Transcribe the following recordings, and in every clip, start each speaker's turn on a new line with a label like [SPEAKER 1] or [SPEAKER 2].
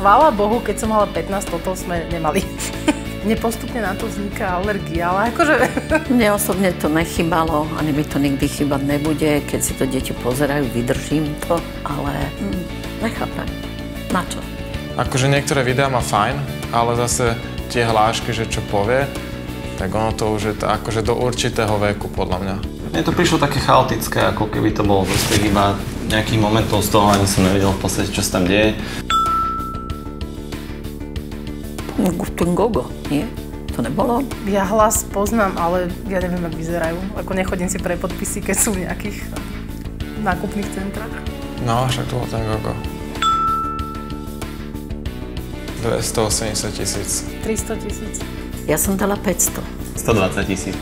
[SPEAKER 1] chvála Bohu, keď som mala 15, toto sme nemali. Mne postupne na to vzniká alergia, ale akože...
[SPEAKER 2] Mne osobne to nechybalo, ani mi to nikdy chýbať nebude. Keď si to deti pozerajú, vydržím to, ale nechápem. Na čo?
[SPEAKER 3] Akože niektoré videá má fajn, ale zase tie hlášky, že čo povie, tak ono to už je akože do určitého veku, podľa mňa.
[SPEAKER 4] Mne to prišlo také chaotické, ako keby to bolo proste iba nejakých momentov z toho, ani som nevedel v podstate, čo sa tam deje.
[SPEAKER 2] Ten Gogo, nie? To nebolo?
[SPEAKER 1] Ja hlas poznám, ale ja neviem, jak vyzerajú. Ako nechodím si pre podpisy, keď sú v nejakých nákupných centrách.
[SPEAKER 3] No, však to bol ten Gogo. 280 000.
[SPEAKER 1] 300 000.
[SPEAKER 2] Ja som dala 500.
[SPEAKER 4] 120 000.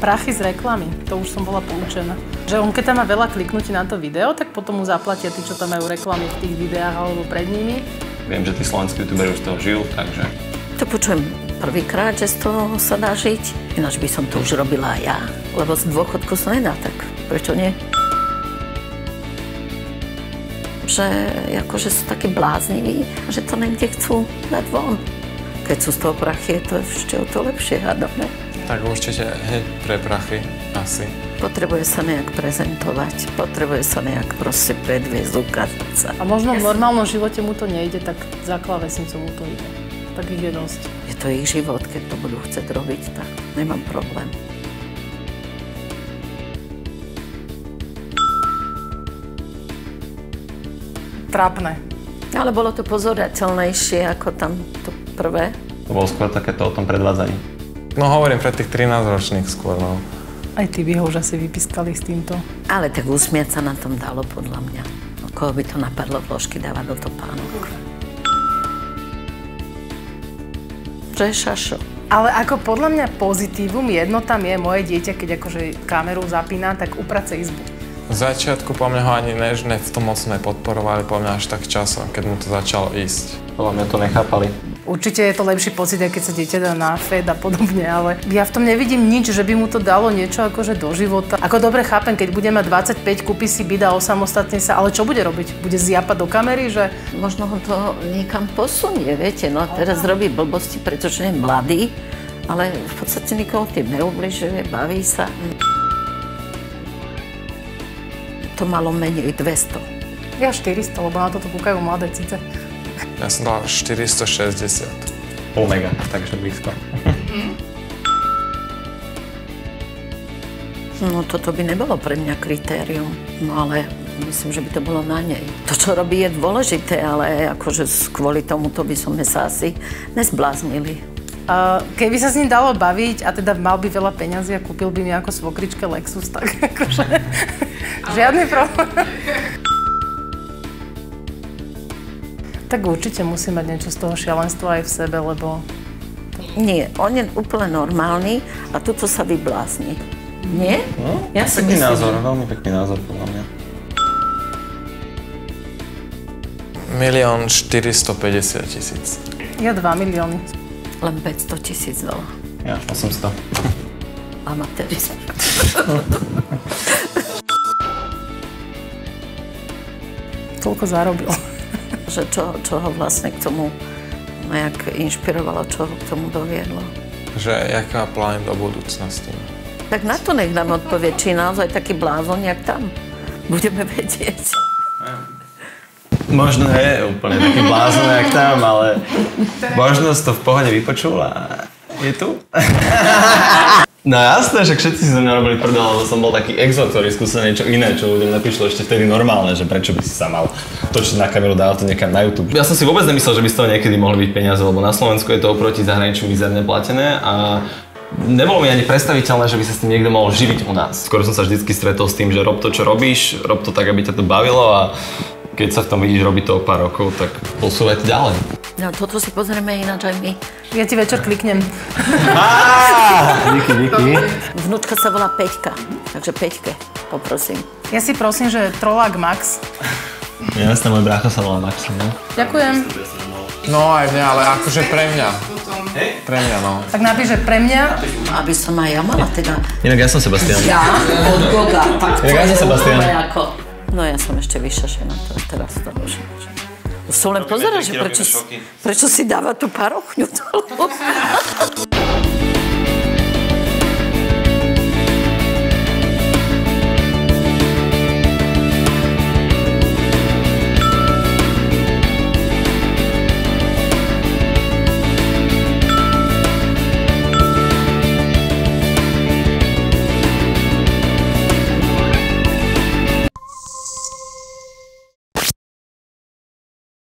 [SPEAKER 1] Prachy z reklamy, to už som bola poučená. Že on keď tam má veľa kliknutí na to video, tak potom mu zaplatia tí, čo tam majú reklamy v tých videách alebo pred nimi.
[SPEAKER 4] Viem, že tí slovenskí youtuberi už z toho žijú, takže...
[SPEAKER 2] To počujem prvýkrát, že z toho sa dá žiť. Ináč by som to už robila aj ja, lebo z dôchodku sa nedá, tak prečo nie? Že akože sú takí blázniví, že to niekde chcú dať von. Keď sú z toho prachy, je to ešte o to lepšie, hádam, ne?
[SPEAKER 3] Tak určite hneď pre prachy, asi.
[SPEAKER 2] Potrebuje sa nejak prezentovať, potrebuje sa nejak proste predviesť, ukázať sa.
[SPEAKER 1] A možno v normálnom živote mu to nejde, tak za klávesnicou mu to ide. Tak ich je dosť.
[SPEAKER 2] Je to ich život, keď to budú chcieť robiť, tak nemám problém.
[SPEAKER 1] Trápne.
[SPEAKER 2] Ale bolo to pozorateľnejšie ako tam to prvé.
[SPEAKER 4] To bolo skôr takéto o tom predvádzaní.
[SPEAKER 3] No hovorím pre tých 13-ročných skôr, no.
[SPEAKER 1] Aj ty by ho už asi vypískali s týmto.
[SPEAKER 2] Ale tak usmiať sa na tom dalo, podľa mňa. Koho by to napadlo vložky dávať do topánok. Čo je šašo?
[SPEAKER 1] Ale ako podľa mňa pozitívum jedno tam je moje dieťa, keď akože kameru zapína, tak uprace izbu.
[SPEAKER 3] V začiatku po mňa ho ani nežne v tom moc nepodporovali, po mňa až tak časom, keď mu to začalo ísť.
[SPEAKER 4] Podľa mňa to nechápali.
[SPEAKER 1] Určite je to lepší pocit, aj keď sa dieťa dá na fed a podobne, ale ja v tom nevidím nič, že by mu to dalo niečo akože do života. Ako dobre chápem, keď bude mať 25, kúpi si byt a osamostatne sa, ale čo bude robiť? Bude zjapať do kamery, že...
[SPEAKER 2] Možno ho to niekam posunie, viete, no teraz robí blbosti, pretože je mladý, ale v podstate nikomu tým neubližuje, baví sa. To malo menej 200.
[SPEAKER 1] Ja 400, lebo na toto kúkajú mladé cice.
[SPEAKER 3] Ja som dal 460.
[SPEAKER 4] Omega, takže blízko.
[SPEAKER 2] No toto by nebolo pre mňa kritérium, no ale myslím, že by to bolo na nej. To, čo robí, je dôležité, ale akože kvôli tomuto by sme sa asi nezbláznili.
[SPEAKER 1] Keby sa s ním dalo baviť a teda mal by veľa peňazí a kúpil by mi ako svokričke Lexus, tak akože žiadny problém. Tak určite musí mať niečo z toho šialenstva aj v sebe, lebo...
[SPEAKER 2] Nie, on je úplne normálny a tuto sa vyblázni. Nie?
[SPEAKER 4] No,
[SPEAKER 2] Ja si
[SPEAKER 4] pekný
[SPEAKER 2] myslím,
[SPEAKER 4] názor,
[SPEAKER 2] že...
[SPEAKER 4] veľmi pekný názor podľa mňa.
[SPEAKER 3] 1 450 000.
[SPEAKER 1] Ja 2 milióny.
[SPEAKER 2] Len 500 000 dala.
[SPEAKER 4] Ja 800.
[SPEAKER 2] Amatérizm.
[SPEAKER 1] Toľko zarobil.
[SPEAKER 2] Že čo ho vlastne k tomu nejak inšpirovalo, čo ho k tomu doviedlo.
[SPEAKER 3] Že jaká plán do budúcnosti?
[SPEAKER 2] Tak na to nech nám odpovie, či naozaj taký blázon, jak tam. Budeme vedieť.
[SPEAKER 4] Možno je úplne taký blázon, jak tam, ale možno si to v pohode vypočul a je tu. No jasné, že všetci si zo mňa robili prdel, lebo som bol taký exo, ktorý skúsil niečo iné, čo ľuďom napíšlo ešte vtedy normálne, že prečo by si sa mal točiť na kameru, dávať to niekam na YouTube. Ja som si vôbec nemyslel, že by z toho niekedy mohli byť peniaze, lebo na Slovensku je to oproti zahraničiu mizerne platené a nebolo mi ani predstaviteľné, že by sa s tým niekto mohol živiť u nás. Skoro som sa vždycky stretol s tým, že rob to, čo robíš, rob to tak, aby ťa to bavilo a keď sa v tom vidíš robiť to o pár rokov, tak posúvaj to ďalej.
[SPEAKER 2] No toto si pozrieme ináč aj my.
[SPEAKER 1] Ja ti večer kliknem.
[SPEAKER 4] Díky.
[SPEAKER 2] Vnúčka sa volá Peťka, takže Peťke, poprosím.
[SPEAKER 1] Ja si prosím, že trolák Max.
[SPEAKER 4] Jasné, môj brácho sa volá Max, ne?
[SPEAKER 1] Ďakujem.
[SPEAKER 3] No aj mňa, ale akože pre mňa. Pre mňa, no.
[SPEAKER 1] Tak napíš, že pre mňa.
[SPEAKER 2] Aby som aj ja mala teda.
[SPEAKER 4] Inak ja som Sebastian.
[SPEAKER 2] Ja? Od Goga. Tak
[SPEAKER 4] Ja som Sebastian.
[SPEAKER 2] ako No ja som ešte vyšašená, teraz to už. Som len pozerala, že prečo si dáva tú parochňu.